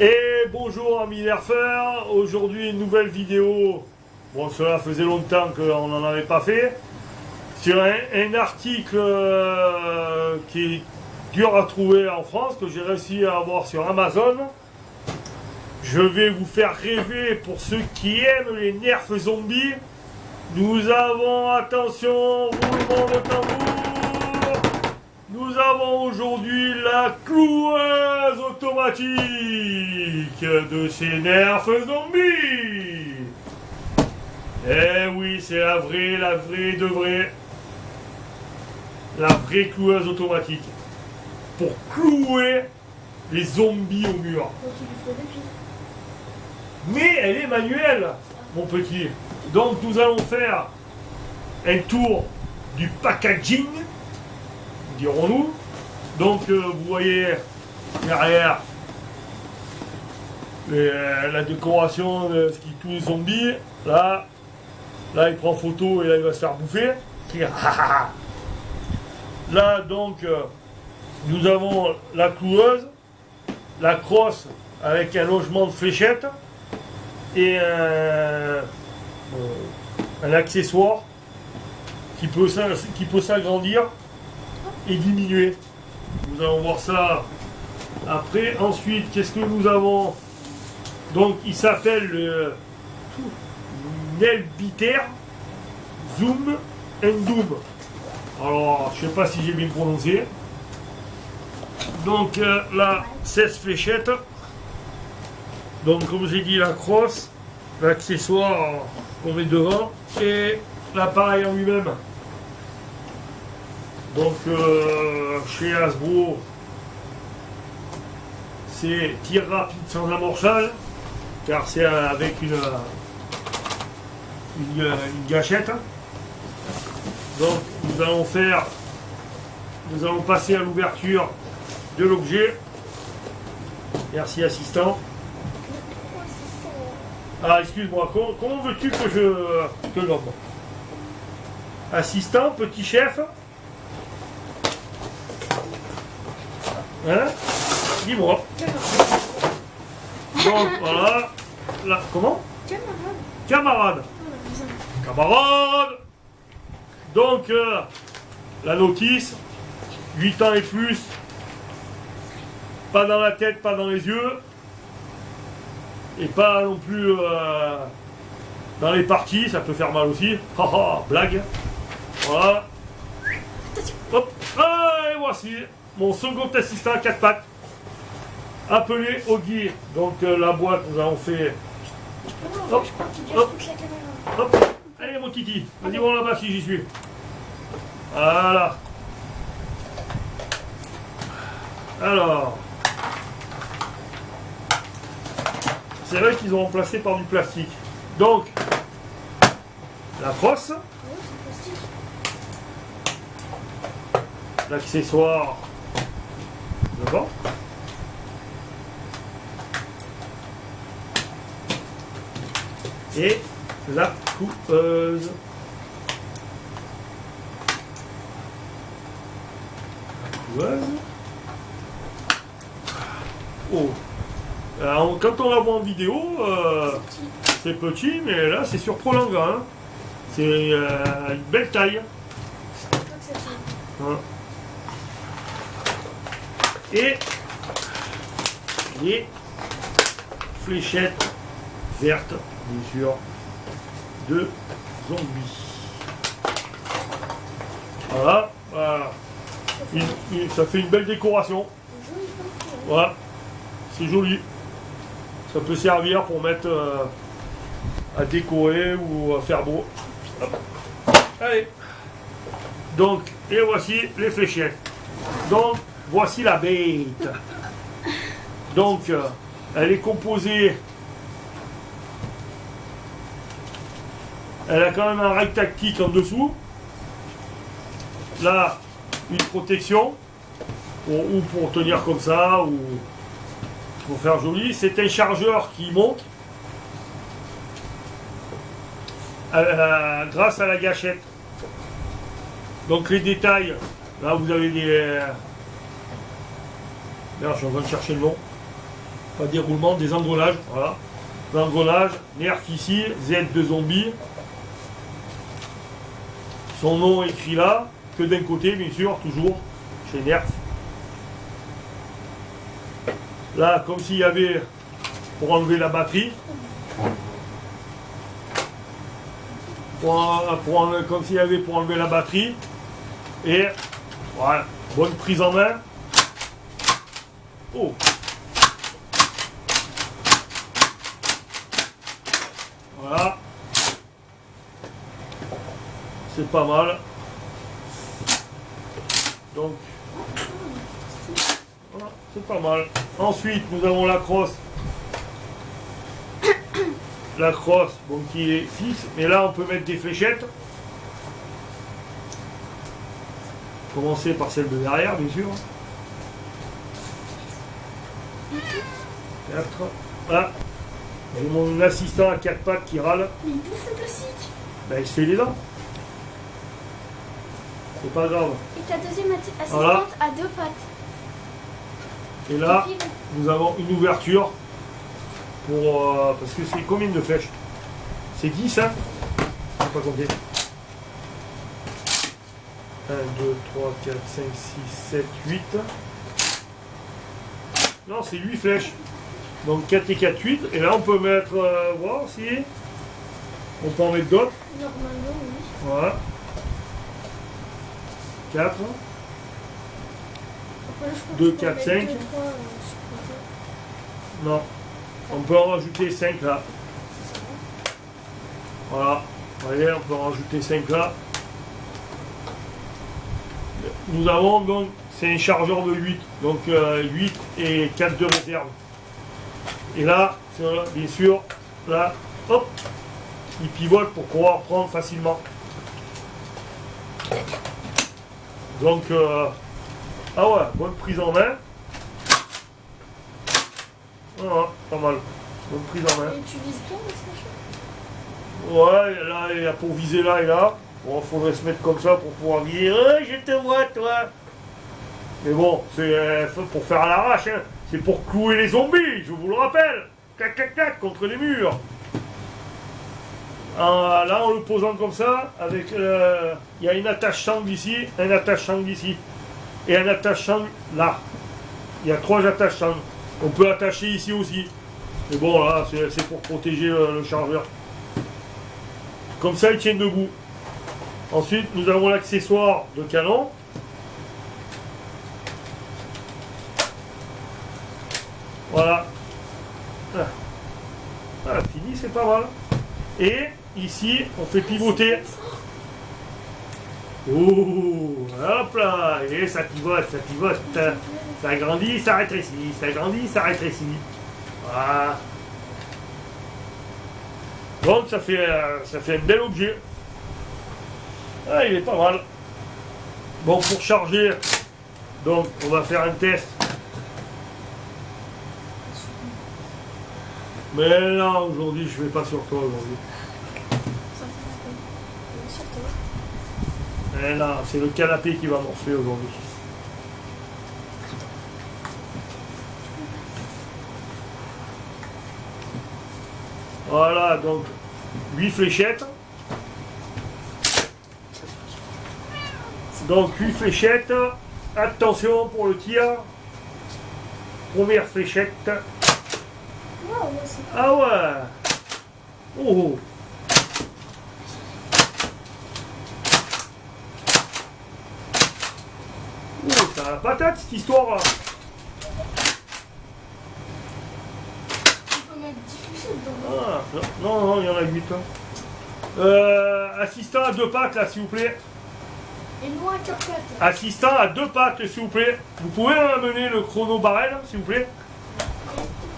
Et bonjour amis nerfeurs, aujourd'hui une nouvelle vidéo, bon cela faisait longtemps qu'on n'en avait pas fait, sur un article qui est dur à trouver en France, que j'ai réussi à avoir sur Amazon. Je vais vous faire rêver pour ceux qui aiment les nerfs zombies. Nous avons, attention, roulement de tambour, nous avons aujourd'hui la cloueuse automatique de ces nerfs zombies. Eh oui, c'est la vraie de vraie. La vraie cloueuse automatique. Pour clouer les zombies au mur. Mais elle est manuelle, mon petit. Donc nous allons faire un tour du packaging, dirons-nous. Donc vous voyez derrière la décoration de tous les zombies. Là il prend photo et là il va se faire bouffer. Là donc nous avons la cloueuse, la crosse avec un logement de fléchettes et un accessoire qui peut s'agrandir et diminuer. Nous allons voir ça après. Ensuite, qu'est-ce que nous avons? Donc, il s'appelle le Nelbiter Zoom and Doom. Alors, je ne sais pas si j'ai bien prononcé. Donc, là, 16 fléchettes. Donc, comme j'ai dit, la crosse, l'accessoire qu'on met devant et l'appareil en lui-même. Donc, chez Hasbro, c'est tir rapide sans amorçage, car c'est avec une gâchette. Donc, nous allons passer à l'ouverture de l'objet. Merci, assistant. Ah, excuse-moi, comment veux-tu que je te nomme? Assistant, petit chef? Hein? Dis-moi. Donc, voilà. Là, comment? Camarade. Camarade. Donc, la notice, 8 ans et plus, pas dans la tête, pas dans les yeux. Et pas non plus dans les parties, ça peut faire mal aussi. Haha, blague. Voilà. Hop. Et voici mon second assistant à 4 pattes. Appelé Oggy. Donc la boîte, nous avons fait. Hop. Hop. Hop. Allez mon titi. Vas-y voir là-bas si j'y suis. Voilà. Alors. C'est vrai qu'ils ont remplacé par du plastique. Donc, la crosse, l'accessoire devant, et la coupeuse. La coupeuse. Oh. Alors, quand on la voit en vidéo, c'est petit, mais là c'est surprenant. Hein. C'est une belle taille. Hein. Et les fléchettes vertes, bien sûr, de zombies. Voilà. Ça fait une belle décoration. Voilà. C'est joli. Ça peut servir pour mettre à décorer ou à faire beau. Hop. Allez. Donc, et voici les fléchettes. Donc, voici la bête. Donc, elle est composée. Elle a quand même un rail tactique en dessous. Là, une protection. Ou pour tenir comme ça, ou pour faire joli. C'est un chargeur qui monte grâce à la gâchette. Donc les détails, là vous avez des... Merde, je suis en train de chercher le nom. pas des roulements, des engrenages, voilà. L'engrenage, Nerf ici, Z de zombie. Son nom écrit là, que d'un côté bien sûr, toujours, chez Nerf. Là, comme s'il y avait pour enlever la batterie. Comme s'il y avait pour enlever la batterie. Et voilà, bonne prise en main. Oh. Voilà. C'est pas mal. Donc, voilà, c'est pas mal. Ensuite, nous avons la crosse. La crosse, bon, qui est fixe. Mais là, on peut mettre des fléchettes. Commencer par celle de derrière, bien sûr. 4. Voilà. J'ai mon assistant à 4 pattes qui râle. Mais il bouffe le plastique. Ben, il se fait les dents. C'est pas grave. Et ta deuxième assistante Voilà. a 2 pattes. Et là, nous avons une ouverture pour... parce que c'est combien de flèches? C'est 10, hein? Je vais pas compter. 1, 2, 3, 4, 5, 6, 7, 8. Non, c'est 8 flèches. Donc 4 et 4, 8. Et là, on peut mettre... voir si... On peut en mettre d'autres. Normalement, oui. Voilà. 4. Ouais, je crois 2, que je peux 4, mettre 5. 2, 3, Non. On peut en rajouter 5 là. c'est ça. Voilà. Vous voyez, on peut en rajouter 5 là. Nous avons donc, c'est un chargeur de 8. Donc 8 et 4 de réserve. Et là, bien sûr, là, hop, il pivote pour pouvoir prendre facilement. Donc, ah ouais, bonne prise en main. Voilà, pas mal. Bonne prise en main. Et tu vises bien le sachet? Ouais, là, il y a pour viser là et là. Bon, il faudrait se mettre comme ça pour pouvoir dire je te vois, toi. Mais bon, c'est pour faire à l'arrache, hein. C'est pour clouer les zombies, je vous le rappelle. Clac, clac, clac, contre les murs. Là, en le posant comme ça, avec il y a une attache sangle ici, un attache sangle ici, et un attache sangle là. Il y a 3 attaches sangles. On peut attacher ici aussi. Mais bon, là, c'est pour protéger le chargeur. Comme ça, il tient debout. Ensuite, nous avons l'accessoire de canon. Voilà. Voilà, fini, c'est pas mal. Et ici, on fait pivoter. Oh, hop là, et ça pivote, ça pivote. Ça grandit, ça rétrécit, ça grandit, ça rétrécit. Voilà. Donc ça fait un bel objet. Ah, il est pas mal. Bon, pour charger, donc on va faire un test. Mais là, aujourd'hui, je ne vais pas sur toi aujourd'hui. Sur toi. Mais là, c'est le canapé qui va morfler aujourd'hui. Voilà, donc 8 fléchettes. Donc 8 fléchettes. Attention pour le tir. Première fléchette. Wow, là, c'est Ah ouais. Oh. Oh, ça a la patate cette histoire là. Tu peux mettre 10 fléchettes dedans. Ah, non, il y en a 8. Assistant à 2 pattes là, s'il vous plaît. Et nous à 4 pattes. Assistant à 2 pattes, s'il vous plaît. Vous pouvez amener le chrono barrel, s'il vous plaît.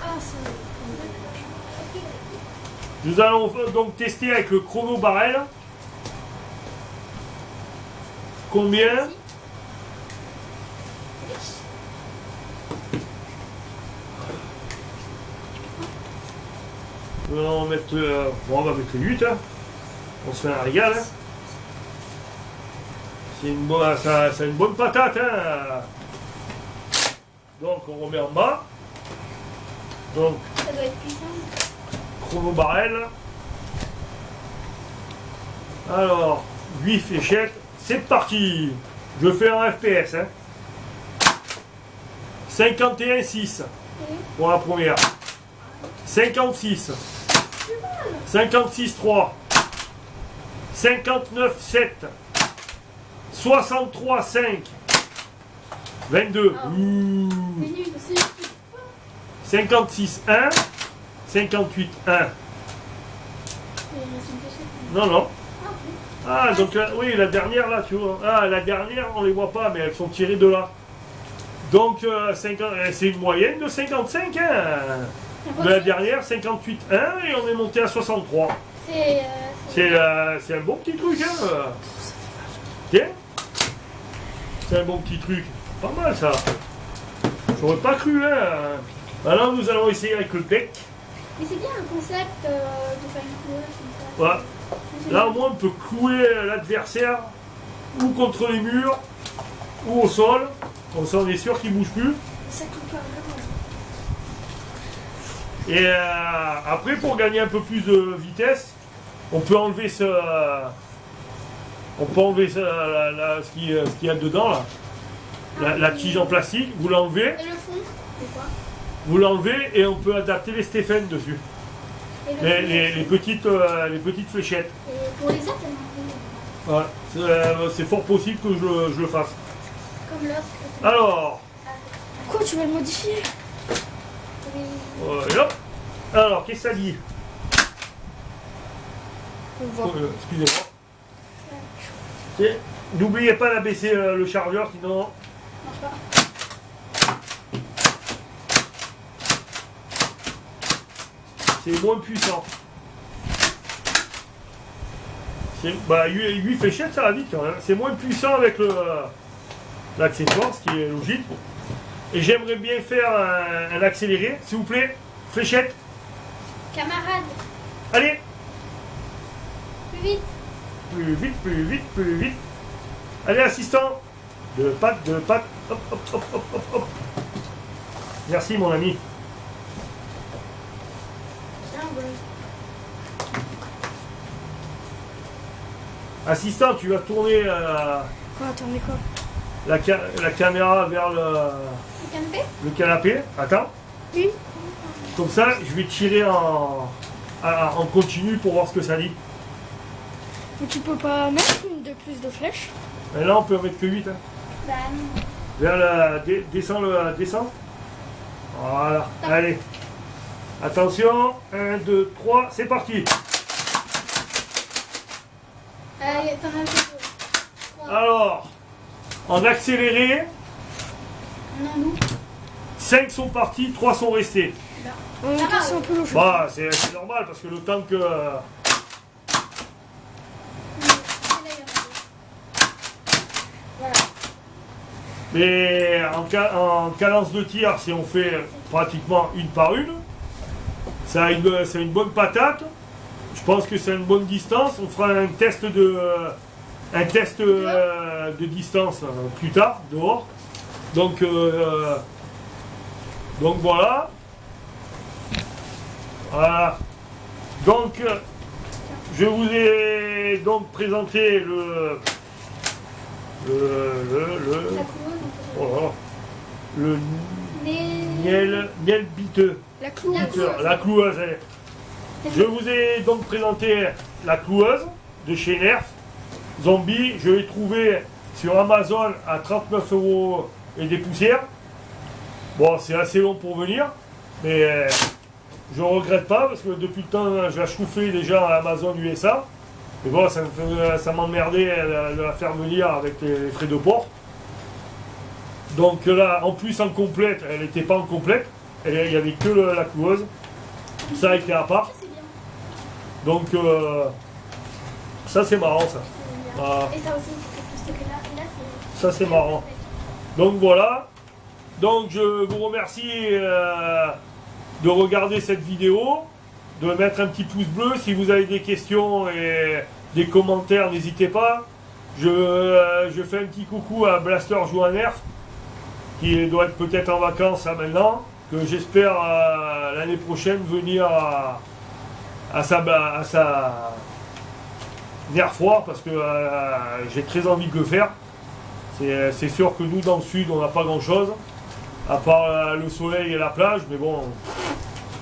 Ah, c'est... Nous allons donc tester avec le chrono barrel. Combien? On va mettre, bon, on va mettre 8. Hein. On se fait un régal. Hein. C'est une bonne patate. Hein. Donc on remet en bas. Donc, Ça doit être puissant. chrono barrel. Alors, 8 fléchettes, c'est parti. Je fais un FPS. Hein. 51,6 pour la première. 56. 56,3. 59,7. 63,5. 22. Ah. Ouh. C'est nul, c'est nul. 56,1. 58,1. Non, non. Ah, donc là, oui, la dernière là, tu vois. Ah, la dernière, on les voit pas, mais elles sont tirées de là. Donc, c'est une moyenne de 55, hein. De la dernière, 58,1 et on est monté à 63. C'est un bon petit truc, hein. Tiens. C'est un bon petit truc. Pas mal, ça. J'aurais pas cru, hein. Maintenant, nous allons essayer avec le deck. Mais c'est bien un concept de faire une couleur comme ça. Voilà. Là, au moins, on peut clouer l'adversaire ou contre les murs ou au sol. Comme ça, on est sûr qu'il ne bouge plus. Ça coupe pas vraiment. Et après, pour gagner un peu plus de vitesse, on peut enlever ce. On peut enlever ce qu'il y a dedans, là. La tige en plastique, vous l'enlevez. Et le fond, c'est quoi? Vous l'enlevez et on peut adapter les Stéphane dessus. Et le Les fond, les petites fléchettes. Et pour les autres, elles m'ont Ouais, c'est fort possible que je le fasse. comme l'autre. Alors, Quoi, tu vas le modifier? Oui. et hop. Alors, qu'est-ce que ça dit? On voit. Excusez-moi. N'oubliez pas d'abaisser le chargeur, sinon. Marche pas. C'est moins puissant. Bah, 8 fléchettes, ça va vite quand même. C'est moins puissant avec l'accessoire, ce qui est logique. Et j'aimerais bien faire un accéléré, s'il vous plaît. Fléchette, Camarade, allez. plus vite. Plus vite, plus vite, plus vite. Allez, assistant. Deux pattes, deux pattes. Hop, hop, hop, hop, hop, hop. Merci, mon ami. Tiens, ouais. Assistant, tu vas tourner Quoi, attendez quoi? la caméra vers Le canapé? le canapé. Attends. Oui. Comme ça, je vais tirer en continu pour voir ce que ça dit. Mais tu peux pas mettre une de plus de flèches? Et là, on peut en mettre que 8. Hein. Bah non. Vers descend. Voilà. Allez. Attention. 1, 2, 3. C'est parti. Allez, t'en as deux. Trois. Alors, en accéléré, Non, nous. 5 sont partis, 3 sont restés. En même temps, c'est un peu lourd. Bah, c'est normal parce que le temps que. Voilà. Mais en cadence de tir, si on fait pratiquement une par une, c'est une bonne patate. Je pense que c'est une bonne distance. On fera un test de distance plus tard, dehors. Donc voilà. Voilà. Donc je vous ai donc présenté le La couronne, oh là là, le Les... miel biteux. La cloueuse. La cloueuse. Je vous ai donc présenté la cloueuse de chez Nerf. Zombie, je l'ai trouvé sur Amazon à 39 € et des poussières. Bon, c'est assez long pour venir, mais je ne regrette pas parce que depuis le temps, je la chauffais déjà à Amazon USA. Mais bon, ça m'emmerdait de la faire venir avec les frais de port. Donc là, en plus en complète, elle n'était pas en complète. Il n'y avait que la cloueuse. Ça a été à part. C'est bien. Donc ça c'est marrant ça. C'est bien. Ah. Et ça aussi, c'est plus que là. Et là, c'est... Ça c'est marrant. Donc voilà. Donc je vous remercie de regarder cette vidéo, de mettre un petit pouce bleu. Si vous avez des questions et des commentaires, n'hésitez pas. Je fais un petit coucou à Blaster Joue à Nerf, qui doit être peut-être en vacances là maintenant. que j'espère l'année prochaine venir à sa nerf foire parce que j'ai très envie de le faire. C'est sûr que nous dans le sud on n'a pas grand chose à part le soleil et la plage, mais bon,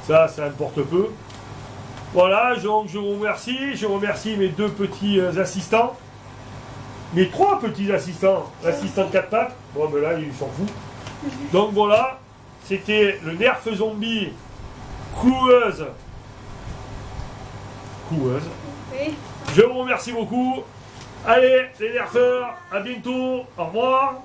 ça importe peu. Voilà, donc je vous remercie, je remercie mes deux petits assistants, mes trois petits assistants, l'assistant 4 pattes, bon ben là il s'en fout. Donc voilà, c'était le Nerf Zombie cloueuse. Oui. Je vous remercie beaucoup. Allez, les nerfeurs, à bientôt, au revoir.